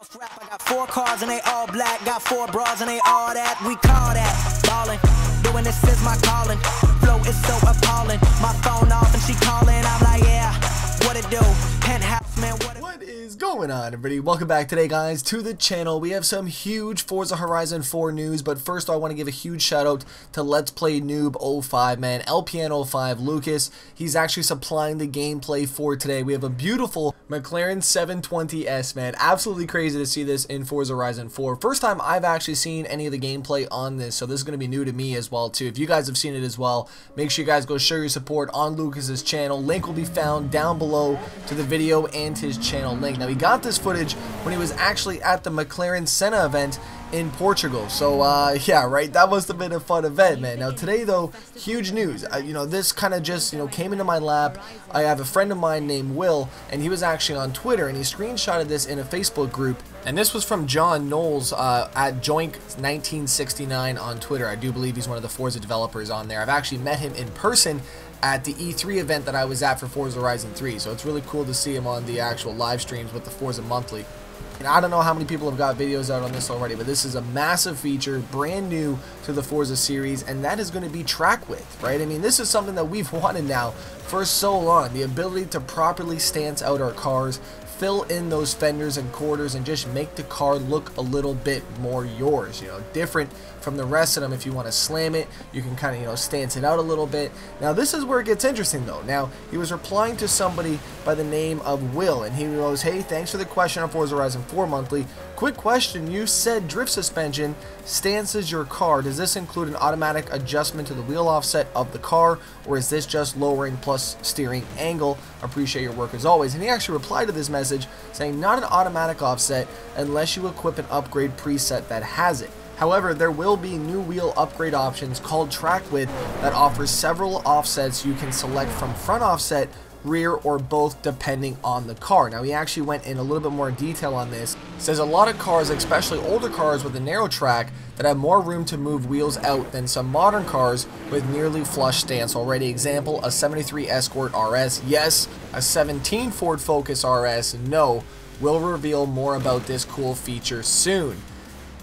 off rap. I got 4 cars and they all black. Got 4 bras and they all that. We call that ballin'. Doing this is my calling. Flow is so appalling. My phone off and she calling. I'm like, yeah, what it do? Penthouse, man, What is going on, everybody? Welcome back today, guys, to the channel. We have some huge Forza Horizon 4 news, but first I want to give a huge shout out to Let's Play Noob 05, man. LPN 05 Lucas. He's actually supplying the gameplay for today. We have a beautiful McLaren 720S, man. Absolutely crazy to see this in Forza Horizon 4. First time I've actually seen any of the gameplay on this, so this is going to be new to me as well, too. If you guys have seen it as well, make sure you guys go show your support on Lucas's channel. Link will be found down below to the video and his channel link. Now, he got this footage when he was actually at the McLaren Senna event in Portugal. So yeah, right, that must have been a fun event, man. Now today though, huge news. You know, this kind of just, you know, came into my lap. I have a friend of mine named Will, and he was actually on Twitter, and he screenshotted this in a Facebook group, and this was from John Knowles at Joink1969 on Twitter. I do believe he's one of the Forza developers on there. I've actually met him in person at the E3 event that I was at for Forza Horizon 3, so it's really cool to see him on the actual live streams with the Forza Monthly. And I don't know how many people have got videos out on this already, but this is a massive feature, brand new to the Forza series, and that is going to be track width, right? I mean, this is something that we've wanted now for so long, the ability to properly stance out our cars, fill in those fenders and quarters, and just make the car look a little bit more yours, you know, different from the rest of them. If you want to slam it, you can kind of, you know, stance it out a little bit. Now this is where it gets interesting though. Now he was replying to somebody by the name of Will, and he goes, "Hey, thanks for the question on Forza Horizon 4 Monthly. Quick question, you said drift suspension stances your car. Does this include an automatic adjustment to the wheel offset of the car, or is this just lowering plus steering angle? Appreciate your work as always." And he actually replied to this message saying, "Not an automatic offset unless you equip an upgrade preset that has it. However, there will be new wheel upgrade options called track width that offers several offsets you can select from front offset, rear, or both depending on the car." Now he actually went in a little bit more detail on this. He says a lot of cars, especially older cars with a narrow track, that have more room to move wheels out than some modern cars with nearly flush stance already. Example, a 73 Escort RS, yes. A 17 Ford Focus RS, no. We'll reveal more about this cool feature soon.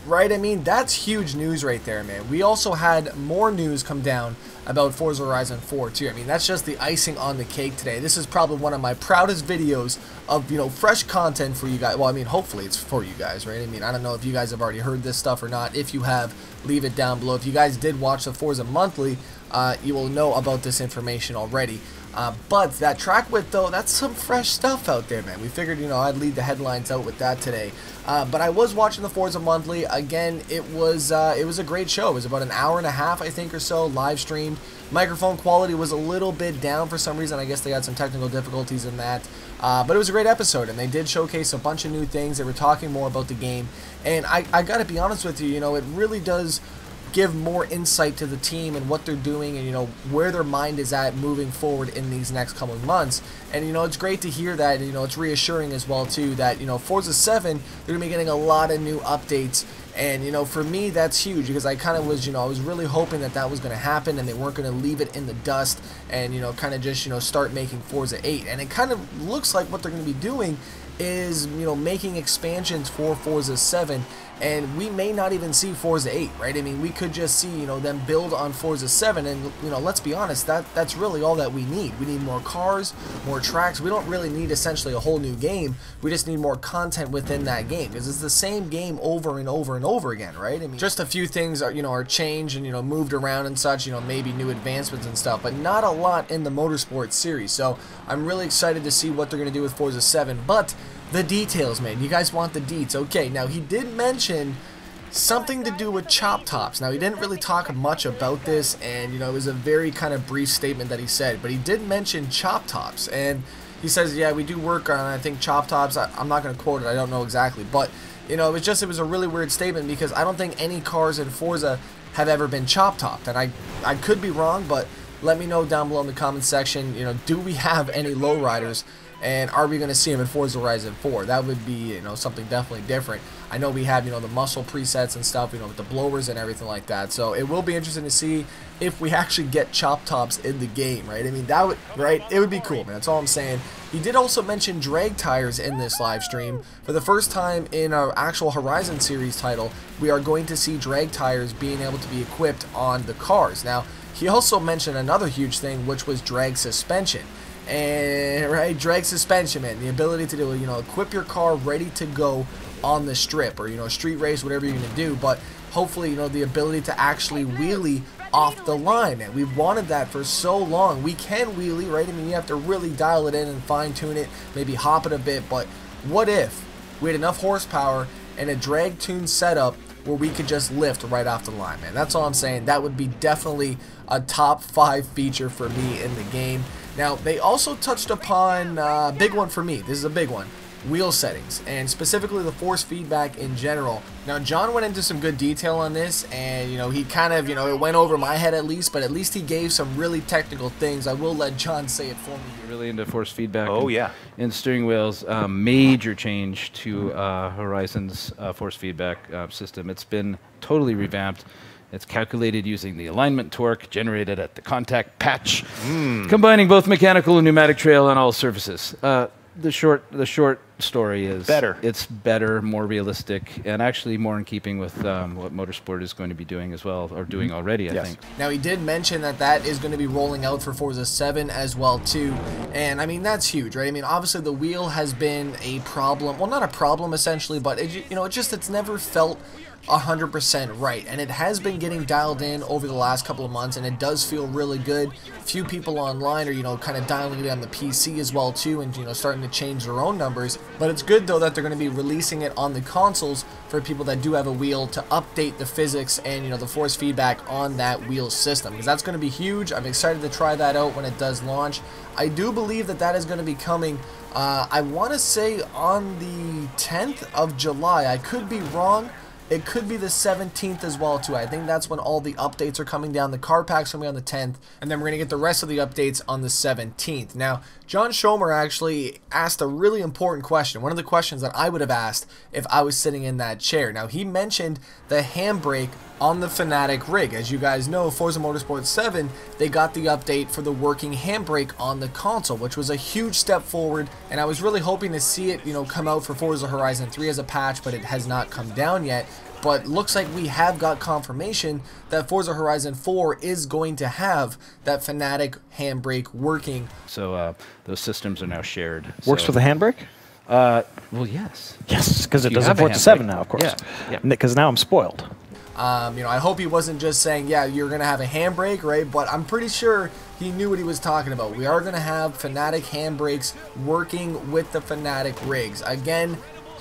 Right, I mean, that's huge news right there, man. We also had more news come down about Forza Horizon 4 too. I mean, that's just the icing on the cake today. This is probably one of my proudest videos of, you know, fresh content for you guys. Well, I mean, hopefully it's for you guys, right? I mean, I don't know if you guys have already heard this stuff or not. If you have, leave it down below. If you guys did watch the Forza Monthly, you will know about this information already. But that track width though, that's some fresh stuff out there, man. We figured, you know, I'd lead the headlines out with that today. But I was watching the Forza Monthly. Again, it was a great show. It was about an hour and a half, I think, or so, live streamed. Microphone quality was a little bit down for some reason. I guess they had some technical difficulties in that. But it was a great episode, and they did showcase a bunch of new things. They were talking more about the game. And I gotta be honest with you, you know, it really does give more insight to the team and what they're doing, and you know where their mind is at moving forward in these next coming months. And you know, it's great to hear that. You know, it's reassuring as well too that, you know, Forza 7, they're gonna be getting a lot of new updates. And you know, for me, that's huge, because I kind of was, you know, I was really hoping that that was going to happen, and they weren't going to leave it in the dust and, you know, kind of just, you know, start making Forza 8. And it kind of looks like what they're going to be doing is, you know, making expansions for Forza 7, and we may not even see Forza 8, right? I mean, we could just see, you know, them build on Forza 7, and, you know, let's be honest, that's really all that we need. We need more cars, more tracks. We don't really need essentially a whole new game. We just need more content within that game, because it's the same game over and over and over again, right? I mean, just a few things are, you know, are changed and, you know, moved around and such, you know, maybe new advancements and stuff, but not a lot in the motorsport series. So I'm really excited to see what they're going to do with Forza 7, but the details, man. You guys want the deets. Okay, now he did mention something to do with chop tops. Now, he didn't really talk much about this, and, you know, it was a very kind of brief statement that he said, but he did mention chop tops, and he says, yeah, we do work on, I think, chop tops. I'm not going to quote it. I don't know exactly, but, you know, it was a really weird statement, because I don't think any cars in Forza have ever been chop topped, and I could be wrong, but let me know down below in the comment section, you know, do we have any lowriders And are we going to see him in Forza Horizon 4? That would be, you know, something definitely different. I know we have, you know, the muscle presets and stuff, you know, with the blowers and everything like that. So it will be interesting to see if we actually get chop tops in the game, right? I mean, that would, right? It would be cool, man. That's all I'm saying. He did also mention drag tires in this live stream. For the first time in our actual Horizon series title, we are going to see drag tires being able to be equipped on the cars. Now, he also mentioned another huge thing, which was drag suspension. And right, drag suspension, man, the ability to do, you know, equip your car ready to go on the strip, or, you know, street race, whatever you're gonna do, but hopefully, you know, the ability to actually wheelie off the line, man. We've wanted that for so long. We can wheelie, right? I mean, you have to really dial it in and fine tune it, maybe hop it a bit, but what if we had enough horsepower and a drag tune setup where we could just lift right off the line, man? That's all I'm saying. That would be definitely a top 5 feature for me in the game. Now, they also touched upon a big one for me. This is a big one. Wheel settings, and specifically the force feedback in general. Now, John went into some good detail on this, and, you know, he kind of, you know, it went over my head at least, but at least he gave some really technical things. I will let John say it for me. You're really into force feedback. Oh, yeah. In steering wheels, major change to Horizon's force feedback system. It's been totally revamped. It's calculated using the alignment torque generated at the contact patch, combining both mechanical and pneumatic trail on all surfaces. The short story is better. It's better, more realistic, and actually more in keeping with what motorsport is going to be doing as well, or doing already, I think. Now, he did mention that that is going to be rolling out for Forza 7 as well too, and I mean, that's huge, right? I mean, obviously the wheel has been a problem, well, not a problem essentially, but it, you know, it's never felt 100% right, and it has been getting dialed in over the last couple of months, and it does feel really good. Few people online are, you know, kind of dialing it on the PC as well too, and, you know, starting to change their own numbers. But it's good though that they're going to be releasing it on the consoles for people that do have a wheel to update the physics and, you know, the force feedback on that wheel system, because that's going to be huge. I'm excited to try that out when it does launch. I do believe that that is going to be coming, I want to say on the 10th of July. I could be wrong. It could be the 17th as well too. I think that's when all the updates are coming down. The car pack's going to be on the 10th, and then we're going to get the rest of the updates on the 17th. Now, John Schomer actually asked a really important question. One of the questions that I would have asked if I was sitting in that chair. Now, he mentioned the handbrake on the Fanatec rig. As you guys know, Forza Motorsport 7, they got the update for the working handbrake on the console, which was a huge step forward, and I was really hoping to see it, you know, come out for Forza Horizon 3 as a patch, but it has not come down yet. But looks like we have got confirmation that Forza Horizon 4 is going to have that Fanatec handbrake working. So those systems are now shared. Works so, with the handbrake? Well, yes. Yes, because it You does have in a Forza handbrake. 7 now, of course. Yeah. Because now I'm spoiled. You know, I hope he wasn't just saying, yeah, you're going to have a handbrake, right? But I'm pretty sure he knew what he was talking about. We are going to have Fanatec handbrakes working with the Fanatec rigs. Again,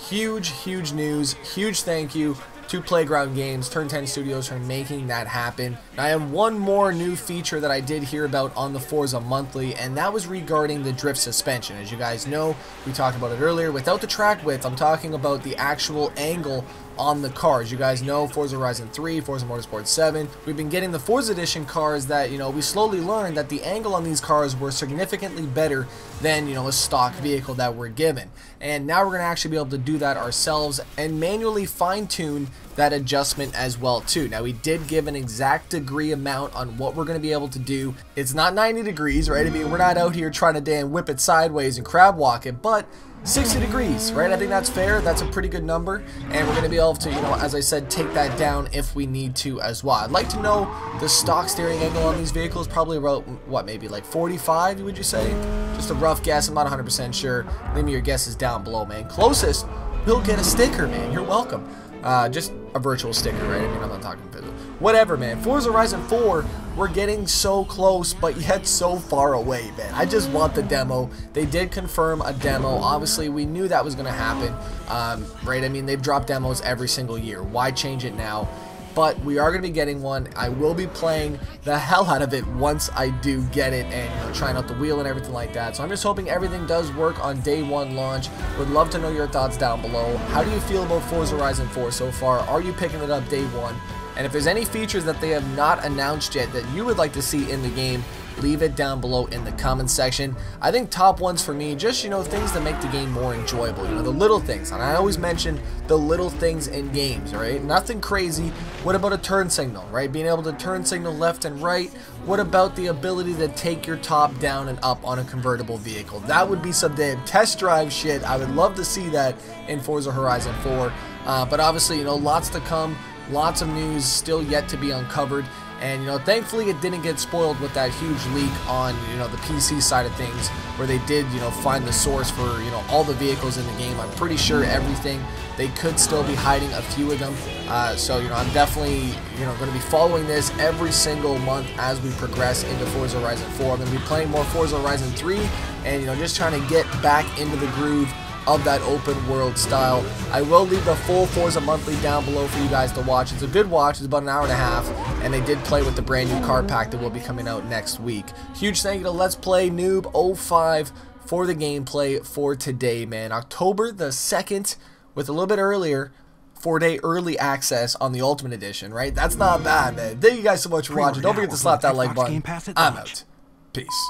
huge, huge news. Huge thank you to Playground Games, Turn 10 Studios for making that happen. I have one more new feature that I did hear about on the Forza Monthly, and that was regarding the drift suspension. As you guys know, we talked about it earlier. Without the track width, I'm talking about the actual angle on the cars. You guys know Forza Horizon 3, Forza Motorsport 7. We've been getting the Forza Edition cars that, you know, we slowly learned that the angle on these cars were significantly better than, you know, a stock vehicle that we're given. And now we're going to actually be able to do that ourselves and manually fine-tune that adjustment as well too. Now, we did give an exact degree amount on what we're going to be able to do. It's not 90 degrees, right? I mean, we're not out here trying to damn whip it sideways and crab walk it, but 60 degrees, right? I think that's fair. That's a pretty good number, and we're going to be able to, you know, as I said, take that down if we need to as well. I'd like to know the stock steering angle on these vehicles, probably about, what, maybe like 45, would you say? Just a rough guess. I'm not 100% sure. Leave me your guesses down below, man. Closest will get a sticker, man. You're welcome. Just a virtual sticker, right? I mean, I'm not talking physical. Whatever, man. Forza Horizon 4, we're getting so close, but yet so far away, man. I just want the demo. They did confirm a demo. Obviously, we knew that was going to happen, right? I mean, they've dropped demos every single year. Why change it now? But we are going to be getting one. I will be playing the hell out of it once I do get it and, you know, trying out the wheel and everything like that. So I'm just hoping everything does work on day one launch. Would love to know your thoughts down below. How do you feel about Forza Horizon 4 so far? Are you picking it up day one? And if there's any features that they have not announced yet that you would like to see in the game, leave it down below in the comments section. I think top ones for me, just, you know, things that make the game more enjoyable, you know, the little things. And I always mention the little things in games, right? Nothing crazy. What about a turn signal, right? Being able to turn signal left and right. What about the ability to take your top down and up on a convertible vehicle? That would be some damn test drive shit. I would love to see that in Forza Horizon 4. But obviously, you know, lots to come. Lots of news still yet to be uncovered. And, you know, thankfully it didn't get spoiled with that huge leak on, you know, the PC side of things, where they did, you know, find the source for, you know, all the vehicles in the game. I'm pretty sure everything. They could still be hiding a few of them. So, you know, I'm definitely, you know, going to be following this every single month as we progress into Forza Horizon 4. I'm going to be playing more Forza Horizon 3 and, you know, just trying to get back into the groove of that open world style. I will leave the full Forza Monthly down below for you guys to watch. It's a good watch. It's about an hour and a half, and they did play with the brand new car pack that will be coming out next week. Huge thank you to Let's Play Noob 05 for the gameplay for today, man. October the 2nd, with a little bit earlier, 4-day early access on the Ultimate Edition, right? That's not bad, man. Thank you guys so much for watching. Don't forget to slap that like button. I'm out. Peace.